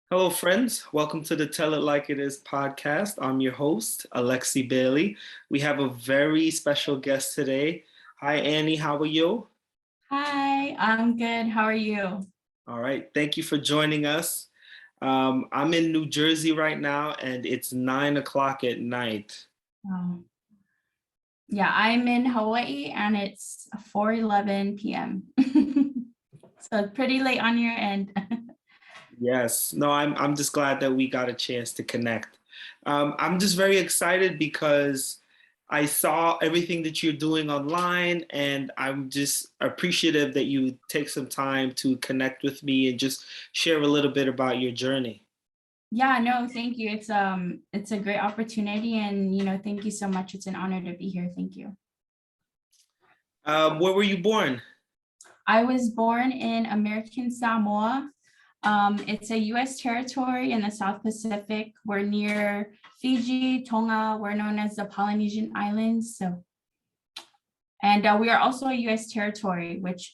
Hello, friends. Welcome to the Tell It Like It Is podcast. I'm your host, Alexi Bailey. We have a very special guest today. Hi, Annie. How are you? Hi, I'm good. How are you? All right. Thank you for joining us. I'm in New Jersey right now, and it's 9 o'clock at night. Oh, yeah, I'm in Hawaii and it's 4:11 p.m. So it's pretty late on your end. Yes. No, I'm just glad that we got a chance to connect. I'm just very excited because I saw everything that you're doing online, and I'm just appreciative that you take some time to connect with me and just share a little bit about your journey. Yeah, no, thank you. It's a great opportunity and thank you so much. It's an honor to be here. Thank you. Where were you born? I was born in American Samoa. It's a US territory in the South Pacific. We're near Fiji, Tonga. We're known as the Polynesian Islands. And we are also a US territory, which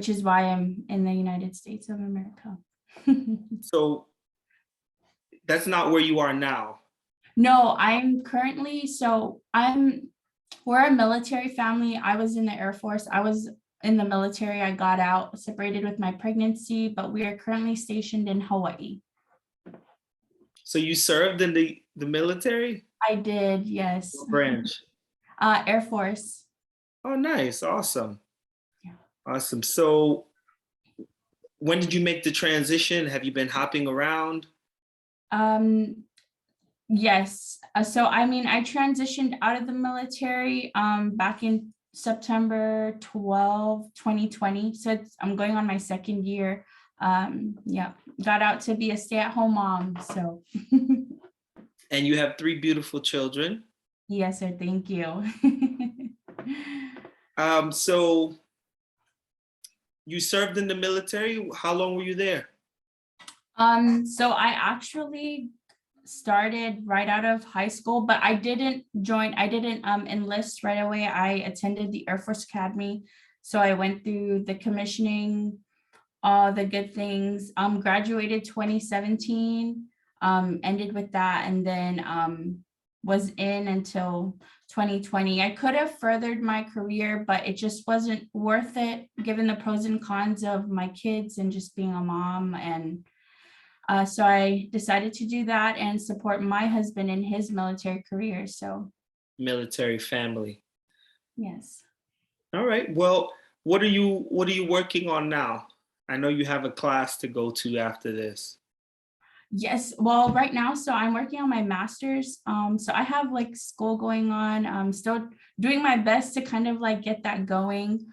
is why I'm in the United States of America. So that's not where you are now. No, we're a military family. I was in the Air Force. I was in the military. I got out, separated with my pregnancy, but we are currently stationed in Hawaii. So you served in the military? I did, yes. What branch? Air Force. Oh, nice. Awesome. Yeah. Awesome. So when did you make the transition? Have you been hopping around? Yes. So I transitioned out of the military back in September 12, 2020. So I'm going on my second year. Yeah, got out to be a stay-at-home mom. So And you have 3 beautiful children. yes, sir. Thank you. So you served in the military. How long were you there? So I actually started right out of high school, but I didn't enlist right away. I attended the Air Force Academy. So I went through the commissioning, all the good things, graduated 2017, ended with that, and then was in until 2020. I could have furthered my career, but it just wasn't worth it given the pros and cons of my kids and just being a mom. And so I decided to do that and support my husband in his military career. So Military family. yes. All right. Well, what are you working on now? I know you have a class to go to after this. Yes. Well, right now, so I'm working on my master's. So I have like school going on. I'm still doing my best to kind of like get that going.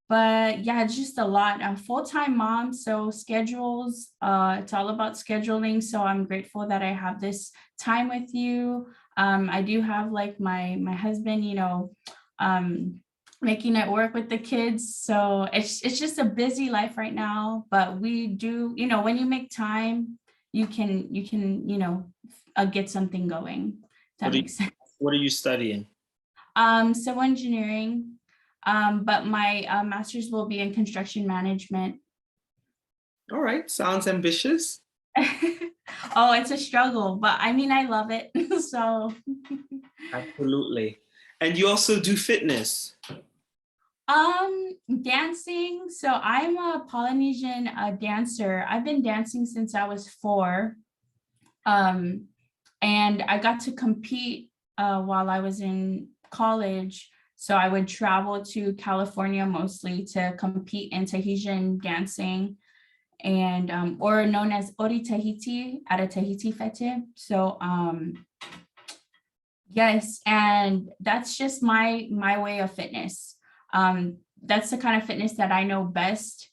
But yeah, it's just a lot. I'm full-time mom, so schedules, it's all about scheduling. So I'm grateful that I have this time with you. I do have like my husband, making it work with the kids. So it's just a busy life right now, but we do, when you make time, you can get something going. If that makes sense. What are you studying? Civil engineering, but my master's will be in construction management. All right. Sounds ambitious. Oh, it's a struggle, but I love it. So Absolutely. And you also do fitness. dancing. So I'm a Polynesian dancer. I've been dancing since I was 4. And I got to compete while I was in college. So I would travel to California mostly to compete in Tahitian dancing, and or known as Ori Tahiti at a Tahiti fete. So yes, and that's just my way of fitness. That's the kind of fitness that I know best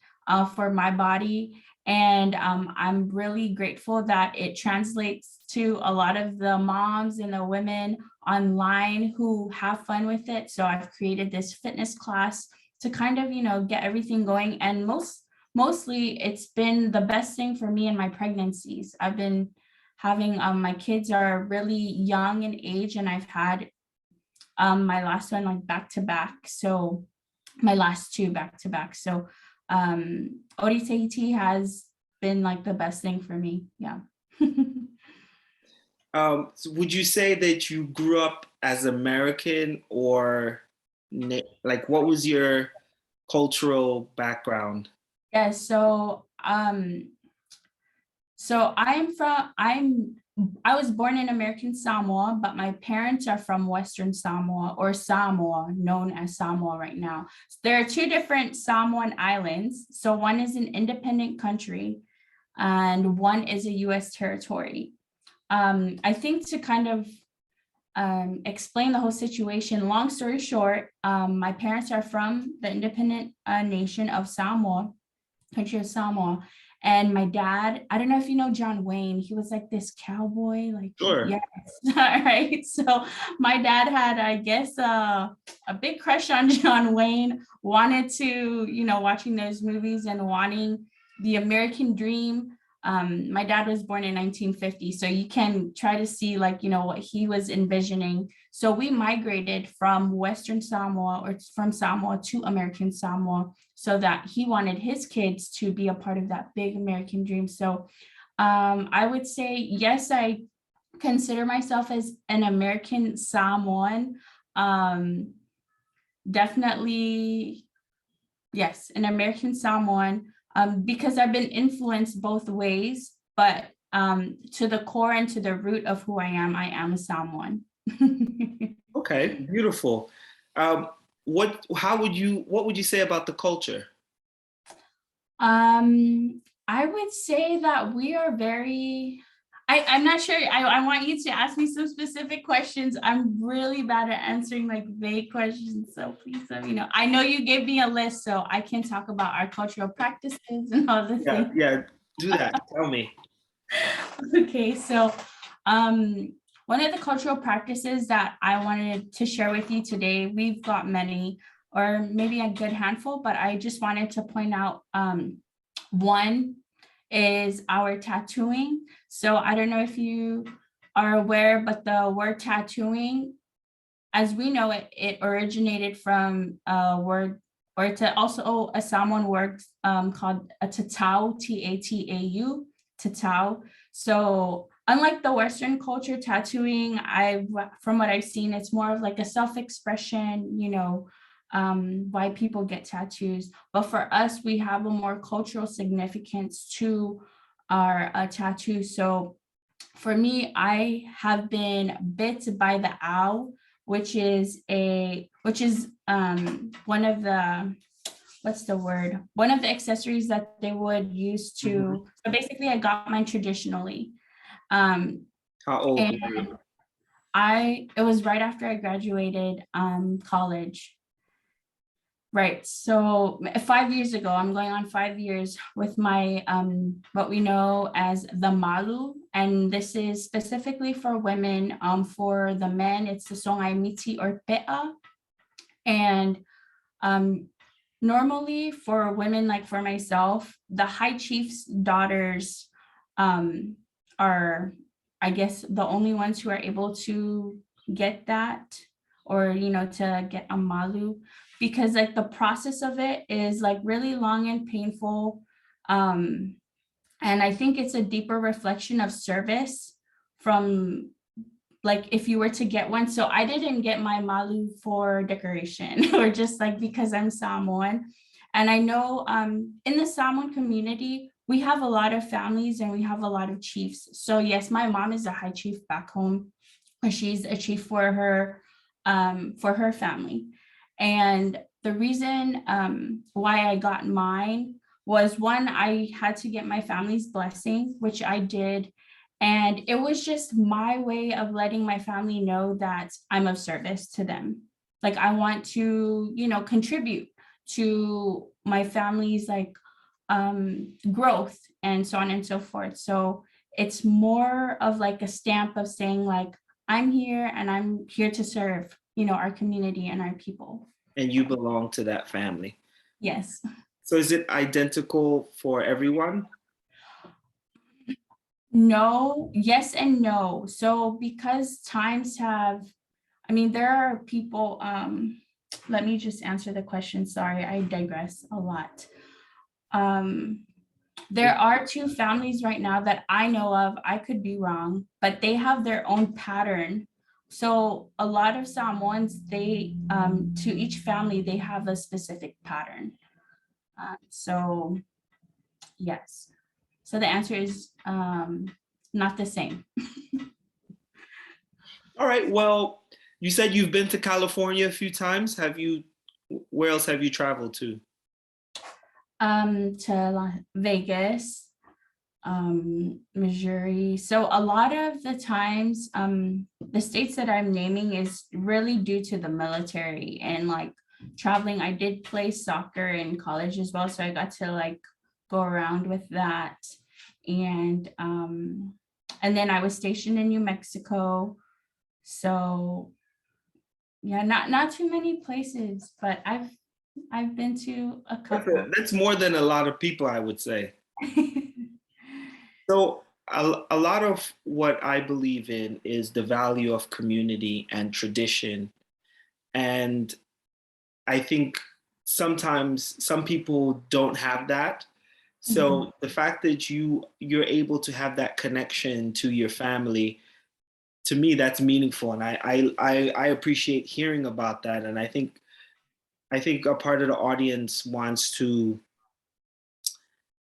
for my body. And I'm really grateful that it translates to a lot of the moms and the women online who have fun with it. So I've created this fitness class to kind of, get everything going. And mostly it's been the best thing for me in my pregnancies. I've been having, my kids are really young in age, and I've had my last one like back to back. So my last 2 back to back. So Oriteiti has been like the best thing for me. Yeah. So would you say that you grew up as American or like what was your cultural background? Yes. So I was born in American Samoa, but my parents are from Western Samoa, or Samoa, known as Samoa right now. There are two different Samoan islands. So one is an independent country and one is a US territory. I think to kind of explain the whole situation, long story short, my parents are from the independent nation of Samoa, country of Samoa. And my dad, I don't know if you know John Wayne, he was like this cowboy, like, Sure. yes, all right. So my dad had, I guess, a big crush on John Wayne, wanted to, watching those movies and wanting the American dream. My dad was born in 1950, so you can try to see like, what he was envisioning. So we migrated from Western Samoa, or from Samoa to American Samoa, so that he wanted his kids to be a part of that big American dream. So I would say, yes, I consider myself as an American Samoan. Definitely, yes, an American Samoan, because I've been influenced both ways, but to the core and to the root of who I am a Samoan. Okay, beautiful. Um, what would you say about the culture? I would say that we are very, I'm not sure. I want you to ask me some specific questions. I'm really bad at answering like vague questions. So please let me know. I know you gave me a list, so I can talk about our cultural practices and all the Yeah, things. yeah, do that. Tell me. Okay, so one of the cultural practices that I wanted to share with you today, we've got many, or maybe a good handful, but I just wanted to point out one is our tattooing. So I don't know if you are aware, but the word tattooing, as we know it, it originated from a word, or it's also a Samoan word called a tatau, Tatau, tatau. So unlike the Western culture, tattooing, from what I've seen, it's more of like a self-expression, why people get tattoos. But for us, we have a more cultural significance to our tattoos. So for me, I have been bit by the owl, which is one of the, what's the word? One of the accessories that they would use to, so basically I got mine traditionally. How old And were you? it was right after I graduated college. Right. So 5 years ago, I'm going on 5 years with my what we know as the malu, and this is specifically for women. For the men, it's the songai miti or pe'a, and normally for women, like for myself, the high chief's daughters are, I guess, the only ones who are able to get that, or to get a malu, because like the process of it is like really long and painful. And I think it's a deeper reflection of service from, like, if you were to get one. So I didn't get my malu for decoration or just like because I'm Samoan. And I know in the Samoan community, we have a lot of families and we have a lot of chiefs. So yes, my mom is a high chief back home, or she's a chief for her family. And the reason why I got mine was, one, I had to get my family's blessing, which I did. And it was just my way of letting my family know that I'm of service to them. Like I want to, contribute to my family's like growth and so on and so forth. So it's more of like a stamp of saying like, I'm here and I'm here to serve, our community and our people. And you belong to that family. Yes. So is it identical for everyone? No, yes and no. So because times have, I mean, there are people, let me just answer the question. Sorry, I digress a lot. There are two families right now that I know of. I could be wrong, but they have their own pattern. So a lot of Samoans, they to each family they have a specific pattern. So yes. So the answer is not the same. All right. Well, you said you've been to California a few times. Where else have you traveled to? To Vegas, Missouri. So a lot of the times, the states that I'm naming is really due to the military and like traveling. I did play soccer in college as well, so I got to like go around with that. And then I was stationed in New Mexico. So yeah, not too many places, but I've been to a couple. That's more than a lot of people, I would say. So a lot of what I believe in is the value of community and tradition. And I think sometimes some people don't have that. So the fact that you're able to have that connection to your family, to me, that's meaningful. And I appreciate hearing about that. And I think a part of the audience wants to,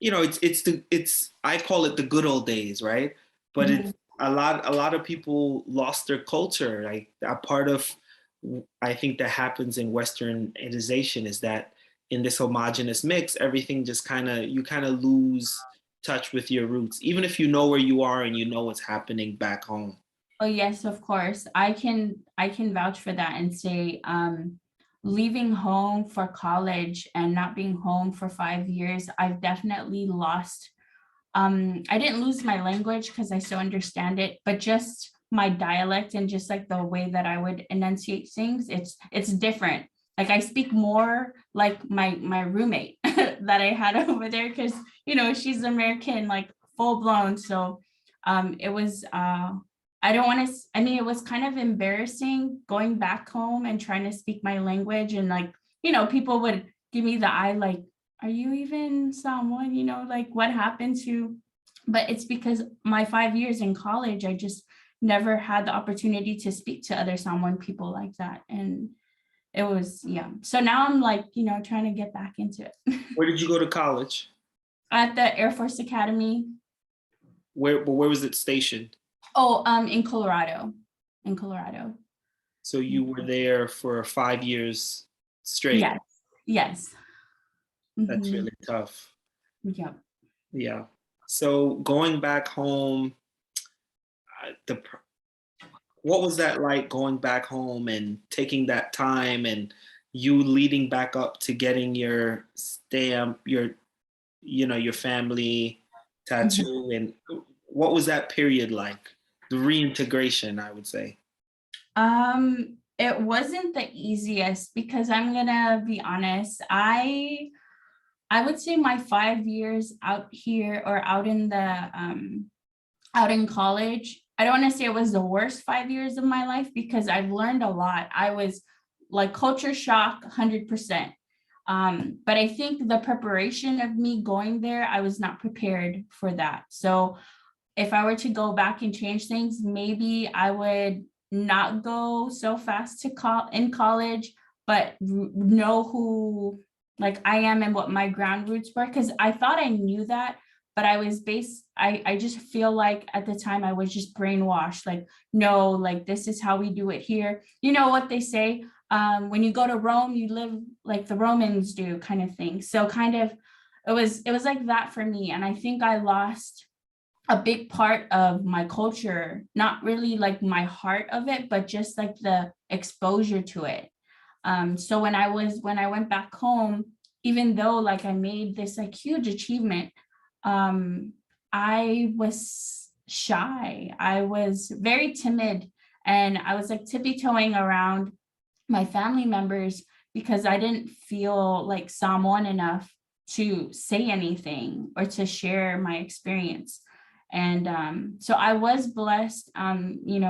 it's I call it the good old days, right? But it's Mhm. a lot of people lost their culture. Like a part of I think that happens in Westernization is that in this homogenous mix, everything just you kind of lose touch with your roots, even if you know where you are and you know what's happening back home. Oh yes, of course. I can vouch for that and say leaving home for college and not being home for 5 years, I've definitely lost. I didn't lose my language because I still understand it, but just my dialect and just like the way that I would enunciate things, it's different. Like I speak more like my roommate that I had over there because she's American, like full blown. So it was I don't want to, I mean, it was kind of embarrassing going back home and trying to speak my language and like, people would give me the eye like, are you even someone, like what happened to, but it's because my 5 years in college, I just never had the opportunity to speak to other Samoan people like that. And it was, yeah. So now I'm like, trying to get back into it. Where did you go to college? At the Air Force Academy. Where was it stationed? Oh, in Colorado, in Colorado. So you were there for 5 years straight. Yes, yes. That's Mhm. really tough. Yeah. Yeah. So going back home, the what was that like going back home and taking that time and you leading back up to getting your stamp, your family Mhm. tattoo, and what was that period like? The reintegration, I would say. It wasn't the easiest because I'm gonna be honest. I would say my 5 years out here or out in college, I don't want to say it was the worst 5 years of my life because I've learned a lot. I was like culture shock 100%. But I think the preparation of me going there, I was not prepared for that. So if I were to go back and change things, maybe I would not go so fast to in college, but know who like I am and what my ground roots were. Cause I thought I knew that, but I just feel like at the time I was just brainwashed. Like, no, like this is how we do it here. You know what they say? When you go to Rome, you live like the Romans do kind of thing. So kind of, it was like that for me. And I think I lost a big part of my culture, not really like my heart of it, but just like the exposure to it. So when I went back home, even though like I made this like huge achievement, um, I was shy. I was very timid and I was like tippy toeing around my family members because I didn't feel like Samoan enough to say anything or to share my experience. And so I was blessed. I mean,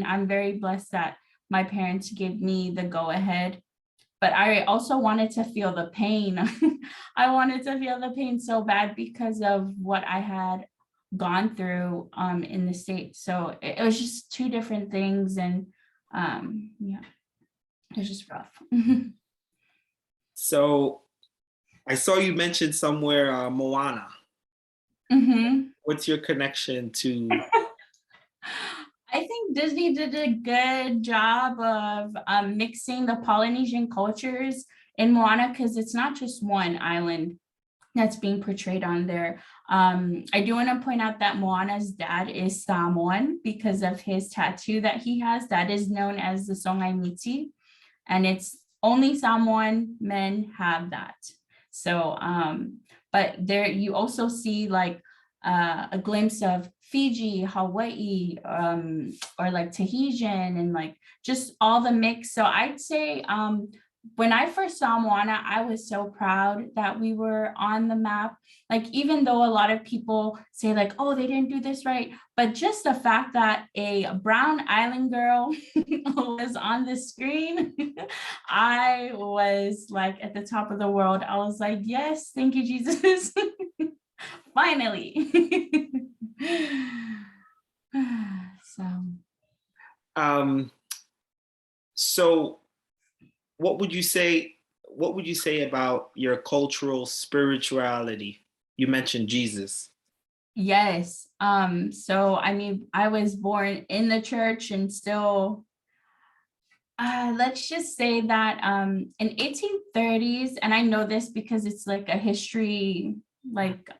I'm very blessed that my parents gave me the go ahead but I also wanted to feel the pain. I wanted to feel the pain so bad because of what I had gone through in the States. So it was just two different things, and yeah, it was just rough. So I saw you mentioned somewhere Moana. Mhm. What's your connection to? I think Disney did a good job of mixing the Polynesian cultures in Moana, because it's not just one island that's being portrayed on there. I do want to point out that Moana's dad is Samoan because of his tattoo that he has that is known as the Songai Miti, and it's only Samoan men have that. So, but there you also see like a glimpse of Fiji, Hawaii, or like Tahitian, and like just all the mix. So I'd say when I first saw Moana, I was so proud that we were on the map. Like, even though a lot of people say like, oh, they didn't do this right, but just the fact that a brown island girl was on the screen, I was like at the top of the world. I was like, yes, thank you, Jesus. Finally. So. Um, so what would you say? What would you say about your cultural spirituality? You mentioned Jesus. Yes. So I mean, I was born in the church and still, let's just say that in 1830s, and I know this because it's like a history like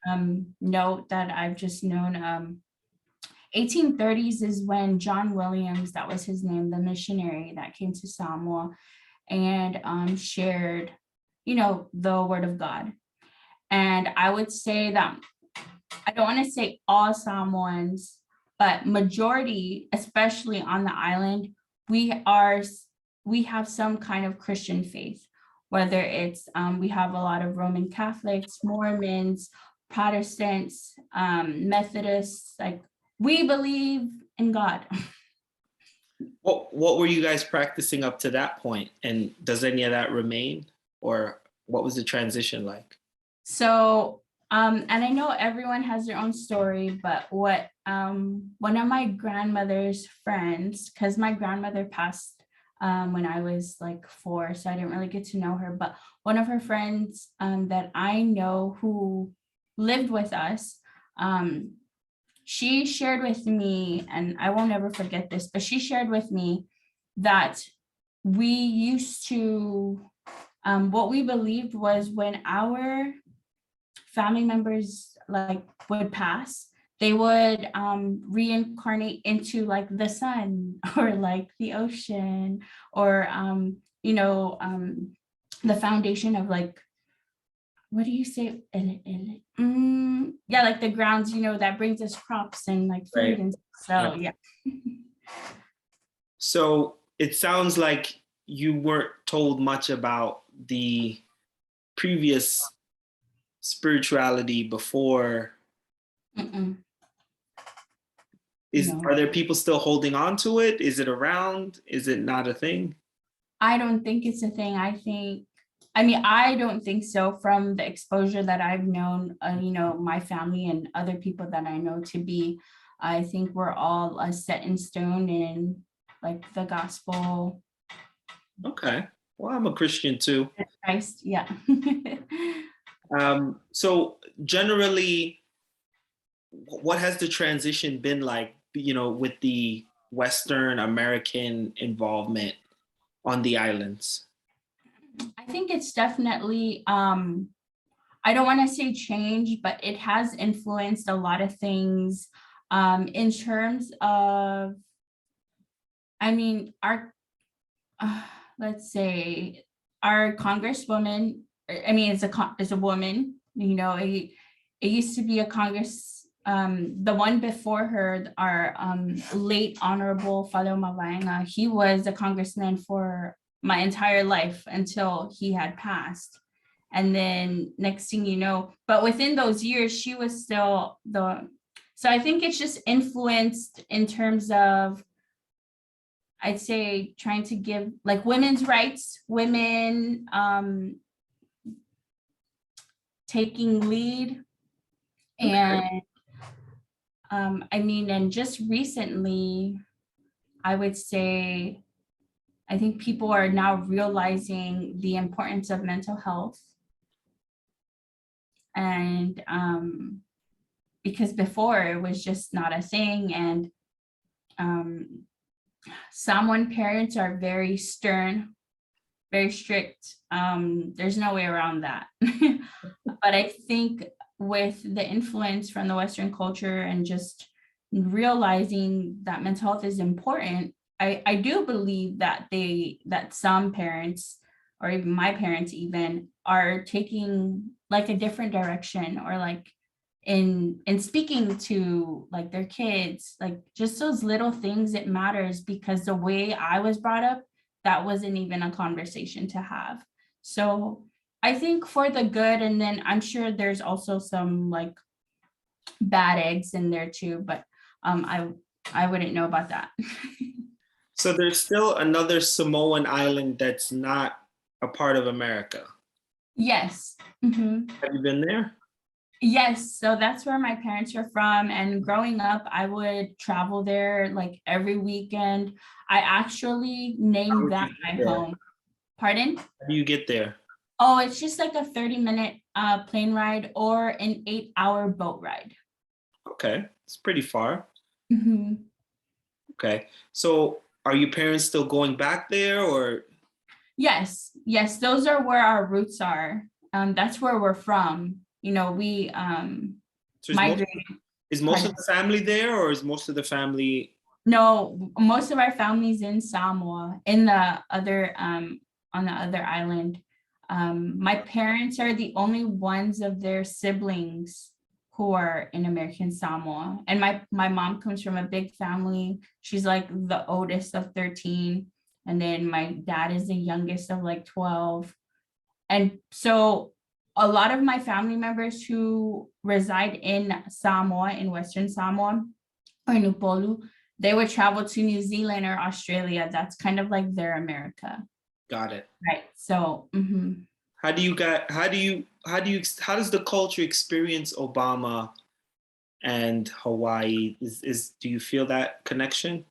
note that I've just known. 1830s is when John Williams, that was his name, the missionary that came to Samoa and shared, the word of God. And I would say that I don't want to say all Samoans, but majority, especially on the island, we have some kind of Christian faith, whether it's we have a lot of Roman Catholics, Mormons, Protestants, Methodists. Like, we believe in God. What were you guys practicing up to that point? And does any of that remain? Or what was the transition like? So, and I know everyone has their own story, but what one of my grandmother's friends, because my grandmother passed when I was like 4, so I didn't really get to know her, but one of her friends that I know who lived with us, she shared with me, and I won't ever forget this, but she shared with me that we used to, what we believed was when our family members like would pass, they would reincarnate into like the sun or like the ocean, or the foundation of like, what do you say? Yeah, like the grounds, that brings us crops and like food. Right. And so, yeah. So it sounds like you weren't told much about the previous spirituality before. Mm-mm. No. Are there people still holding on to it? Is it around? Is it not a thing? I don't think it's a thing. I don't think so, from the exposure that I've known, my family and other people that I know to be. I think we're all set in stone in like the gospel. Okay. Well, I'm a Christian too. Christ, yeah. So generally, what has the transition been like, with the Western American involvement on the islands? I think it's definitely, I don't want to say change, but it has influenced a lot of things in terms of, let's say our congresswoman, it's a woman, it used to be a Congress, the one before her, our late Honorable Father Mavaenga, he was a congressman for my entire life until he had passed. And then next thing you know, but within those years, she was still so I think it's just influenced in terms of I'd say trying to give like women's rights, women taking lead. Okay. And I mean, and just recently, I would say, I think people are now realizing the importance of mental health. And because before it was just not a thing. And Samoan parents are very stern, very strict. There's no way around that. But I think with the influence from the Western culture and just realizing that mental health is important, I do believe that some parents, or even my parents even, are taking like a different direction, or like in speaking to like their kids, like just those little things, it matters, because the way I was brought up, that wasn't even a conversation to have. So I think for the good, and then I'm sure there's also some like bad eggs in there too, but I wouldn't know about that. So there's still another Samoan island that's not a part of America. Yes. Mhm. Have you been there? Yes, so that's where my parents are from. And growing up, I would travel there like every weekend. I actually How named would you that my get there? home. Pardon? How do you get there? Oh, it's just like a 30-minute plane ride or an 8-hour boat ride. Okay, it's pretty far. Mhm. Okay, so are your parents still going back there, or Yes, yes, those are where our roots are. That's where we're from. You know, we so migrated. is most of Pardon? the family there, or is most of the family? No, most of our family's in Samoa, in the other on the other island. My parents are the only ones of their siblings who are in American Samoa. And my mom comes from a big family. She's like the oldest of 13. And then my dad is the youngest of like 12. And so a lot of my family members who reside in Samoa, in Western Samoa or Nupolu, they would travel to New Zealand or Australia. That's kind of like their America. Got it. Right. So How do you got? How does the culture experience Obama and Hawaii? Is do you feel that connection?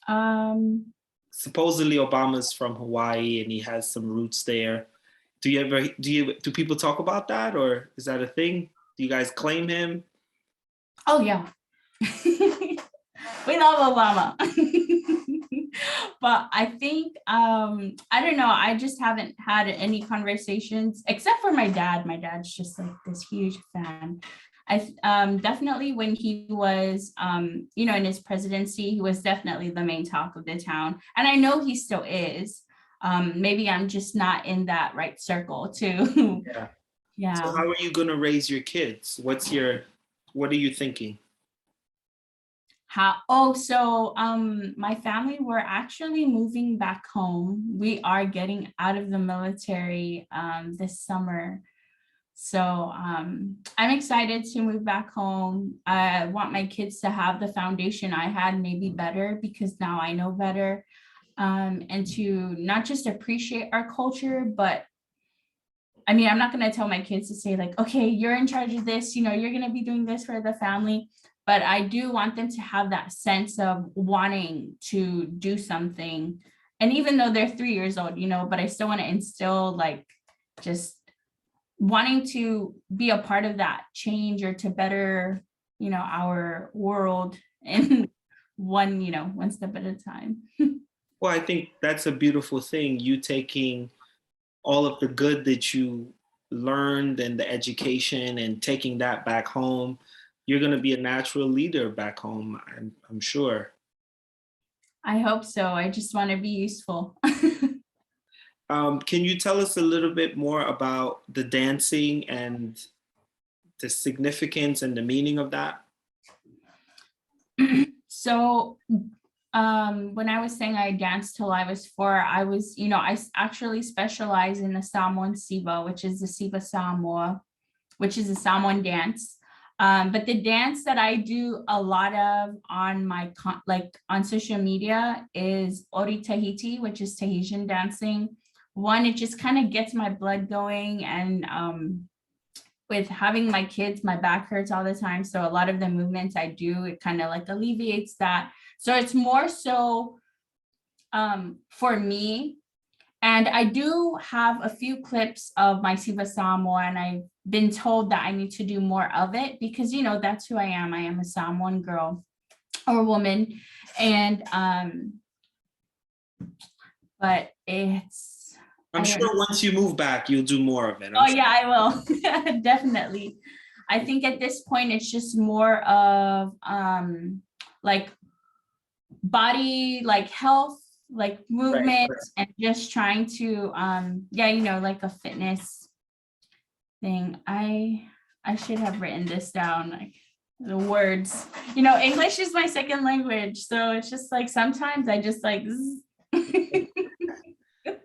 um Supposedly Obama's from Hawaii and he has some roots there. Do people talk about that, or is that a thing? Do you guys claim him? oh yeah. We love Obama. But I think I don't know, I just haven't had any conversations except for my dad. My dad's just like this huge fan. I definitely when he was you know, in his presidency, he was definitely the main talk of the town, and I know he still is. Maybe I'm just not in that right circle too. Yeah. So Yeah. how are you going to raise your kids? What are you thinking? So my family, we're actually moving back home. We are getting out of the military this summer. So I'm excited to move back home. I want my kids to have the foundation I had, maybe better, because now I know better. And to not just appreciate our culture, but I mean, I'm not going to tell my kids to say like, okay, you're in charge of this, you know, you're going to be doing this for the family. But I do want them to have that sense of wanting to do something. And even though they're 3 years old, you know, but I still want to instill like just wanting to be a part of that change, or to better, you know, our world in one, you know, one step at a time. Well, I think that's a beautiful thing. You taking all of the good that you learned and the education and taking that back home. You're going to be a natural leader back home, I'm sure. I hope so. I just want to be useful. Can you tell us a little bit more about the dancing and the significance and the meaning of that? So when I was saying I danced till I was 4, I was, you know, actually specialize in the Samoan Siva, which is the Siva Samoa, which is a Samoan dance. But the dance that I do a lot of on my on social media is Ori Tahiti, which is Tahitian dancing. One, it just kind of gets my blood going, and with having my kids, my back hurts all the time. So a lot of the movements I do, it kind of like alleviates that. So it's more so for me. And I do have a few clips of my Siva Samoa, and I've been told that I need to do more of it because, you know, that's who I am. I am a Samoan girl or woman. And, but I'm sure once you move back, you'll do more of it. Oh yeah, I will. Definitely. I think at this point, it's just more of like body, like health, like movement, Right. and just trying to yeah, you know, like a fitness thing. I should have written this down, like the words. You know, English is my second language, so it's just like sometimes I just like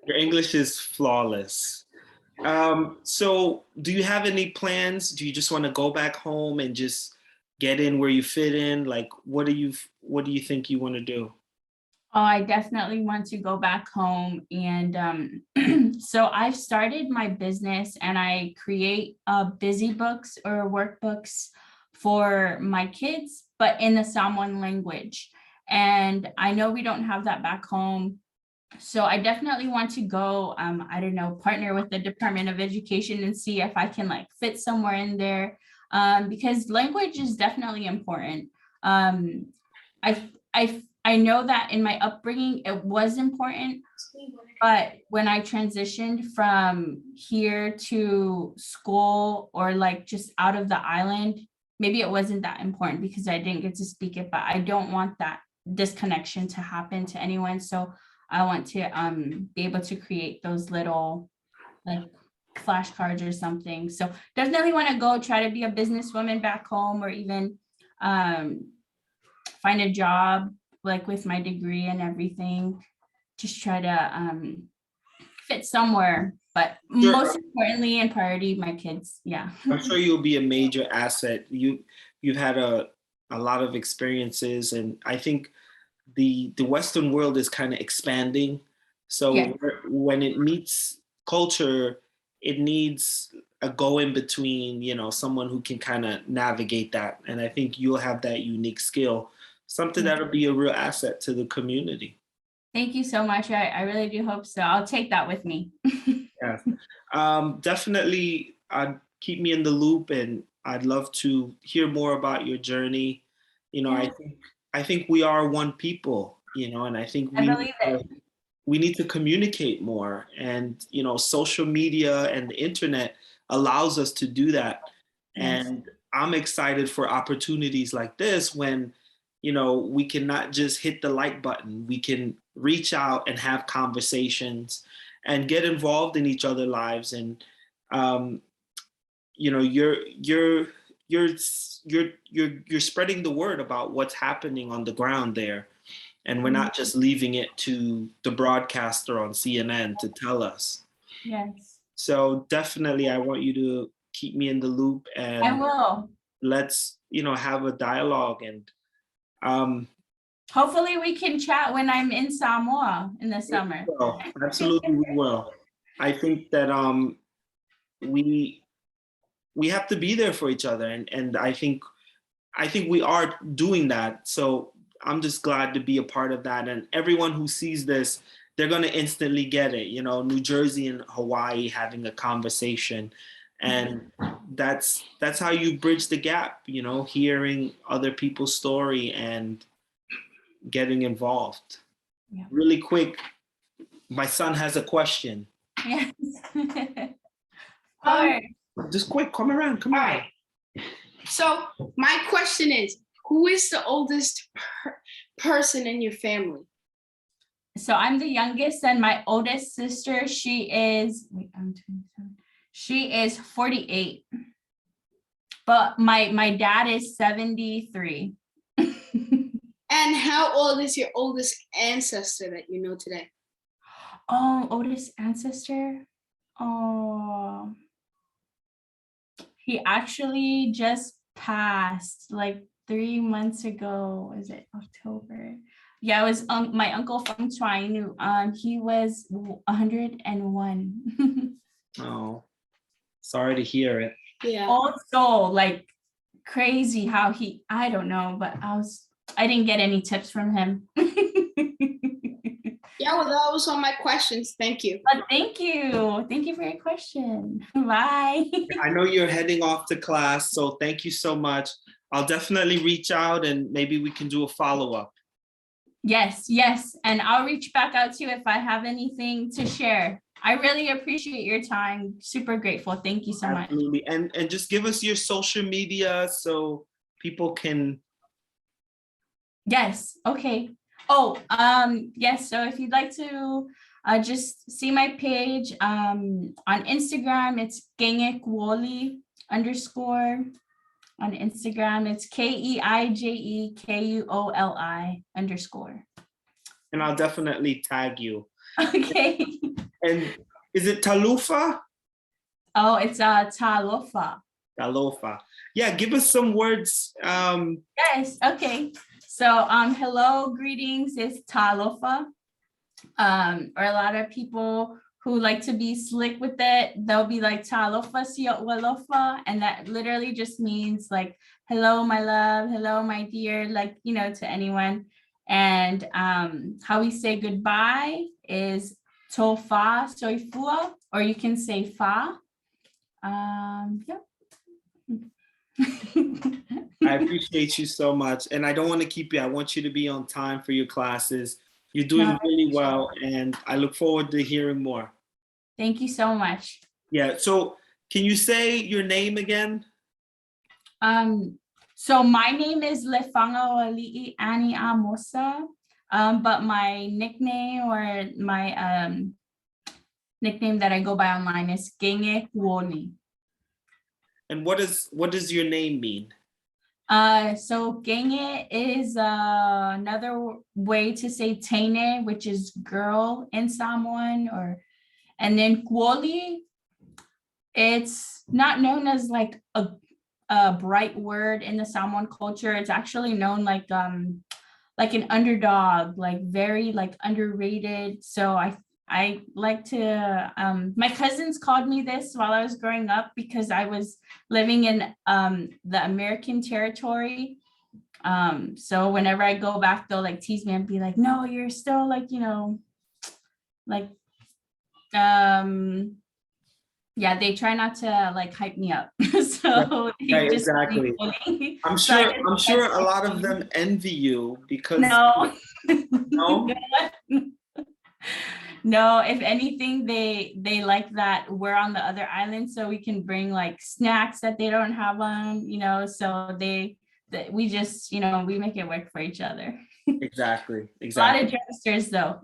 Your English is flawless. So do you have any plans? Do you just want to go back home and just get in where you fit in? Like, what do you think you want to do? Oh, I definitely want to go back home. And so I've started my business, and I create busy books or workbooks for my kids, but in the Samoan language. And I know we don't have that back home. So I definitely want to go, I don't know, partner with the Department of Education and see if I can like fit somewhere in there, because language is definitely important. I I know that in my upbringing it was important, but when I transitioned from here to school or like just out of the island, maybe it wasn't that important because I didn't get to speak it, but I don't want that disconnection to happen to anyone. So I want to be able to create those little like flashcards or something. So definitely want to go try to be a businesswoman back home, or even find a job like with my degree and everything. Just try to fit somewhere, but Sure. most importantly and priority, my kids. Yeah. I'm sure you'll be a major asset. You've had a lot of experiences, and I think the Western world is kind of expanding. So Yeah. when it meets culture, it needs a go in between, you know, someone who can kind of navigate that. And I think you'll have that unique skill, something Yeah. that'll be a real asset to the community. Thank you so much. I really do hope so. I'll take that with me. Yeah. Definitely, keep me in the loop, and I'd love to hear more about your journey. You know, Yeah, I think we are one people, you know, and I think I believe it. we need to communicate more. And, you know, social media and the internet allows us to do that. Yes. And I'm excited for opportunities like this when, you know, we can not just hit the like button, we can reach out and have conversations and get involved in each other's lives. And, um, you know, you're you're spreading the word about what's happening on the ground there, and we're not just leaving it to the broadcaster on CNN to tell us. Yes, So definitely, I want you to keep me in the loop, I and will. let's, you know, have a dialogue. And um, Hopefully we can chat when I'm in Samoa in the summer. well, absolutely, we will. I think that we we have to be there for each other, and I think we are doing that. So I'm just glad to be a part of that. And everyone who sees this, they're going to instantly get it. You know, New Jersey and Hawaii having a conversation. And that's how you bridge the gap, you know, hearing other people's story and getting involved. Yeah. Really quick, my son has a question. Yes. Um, Just quick, come around, come all on. right. So my question is, who is the oldest person in your family? So I'm the youngest, and my oldest sister, she is, wait, I'm 27. She is 48. But my dad is 73. And how old is your oldest ancestor that you know today? Oh, oldest ancestor. Oh, he actually just passed like 3 months ago. Is it October? Yeah, it was my uncle from China. He was 101. Oh, sorry to hear it. Yeah. Also, like crazy how I don't know, but I didn't get any tips from him. Yeah, well, that was all my questions. Thank you. But thank you. Thank you for your question. Bye. I know you're heading off to class, so thank you so much. I'll definitely reach out and maybe we can do a follow-up. Yes, yes. And I'll reach back out to you if I have anything to share. I really appreciate your time. Super grateful. Thank you so much. Absolutely. And just give us your social media so people can. Yes. Okay. Oh, yes. So if you'd like to just see my page on Instagram, it's Keigi Kuoli _ on Instagram. It's KEIJEKUOLI _ And I'll definitely tag you. Okay. And is it Talufa? Oh, it's Talofa. Talofa. Yeah, give us some words. Yes. Okay. So hello, greetings is Talofa. Or a lot of people who like to be slick with it, they'll be like Talofa siya, and that literally just means like hello, my love, hello, my dear, like, you know, to anyone. And how we say goodbye is tofa soifua, or you can say fa. Yeah. I appreciate you so much. And I don't want to keep you. I want you to be on time for your classes. You're doing really well. And I look forward to hearing more. Thank you so much. Yeah. So can you say your name again? So my name is Lefanga Wali'i Ani Amosa. But my nickname or my nickname that I go by online is Keigi Kuoli. And what does your name mean? So Keigi is another way to say Tene, which is girl in Samoan, and then Kuoli, it's not known as like a bright word in the Samoan culture. It's actually known like an underdog, like very like underrated. So I like to, my cousins called me this while I was growing up because I was living in the American territory. So whenever I go back, they'll like tease me and be like, no, you're still like, you know, like, yeah, they try not to like hype me up. So Right, exactly. I'm sure a lot of them envy you because no. No? No, if anything, they like that we're on the other island, so we can bring like snacks that they don't have on, you know, so we just, you know, we make it work for each other. Exactly. A lot of jokesters though.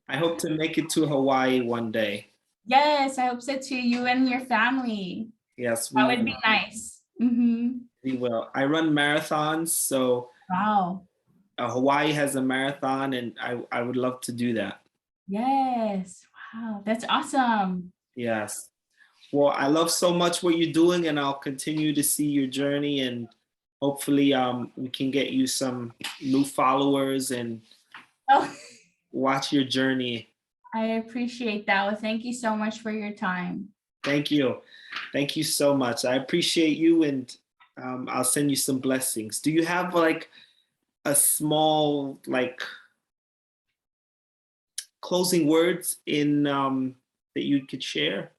I hope to make it to Hawaii one day. Yes, I hope so too. You and your family. Yes, that would be nice. Mm-hmm. We will. I run marathons, so Wow. Hawaii has a marathon, and I would love to do that. Yes. Wow, that's awesome. Yes. Well, I love so much what you're doing, and I'll continue to see your journey, and hopefully we can get you some new followers and watch your journey. I appreciate that. Well, thank you so much for your time. Thank you. Thank you so much. I appreciate you, and I'll send you some blessings. Do you have like a small like closing words in that you could share?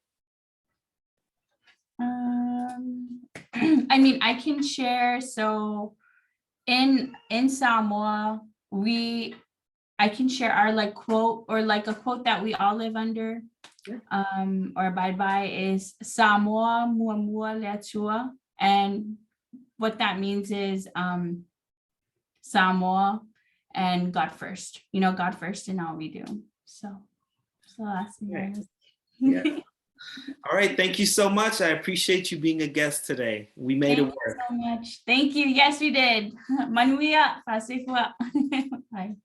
I mean, I can share. So in Samoa, I can share our like quote, or like a quote that we all live under or abide by is Samoa mua mua leatua. And what that means is Samoa and God first, you know, God first in all we do. So that's nice. Yeah. All right. Thank you so much. I appreciate you being a guest today. We made it work. Thank you so much. Thank you. Yes, we did. Manuia. Bye.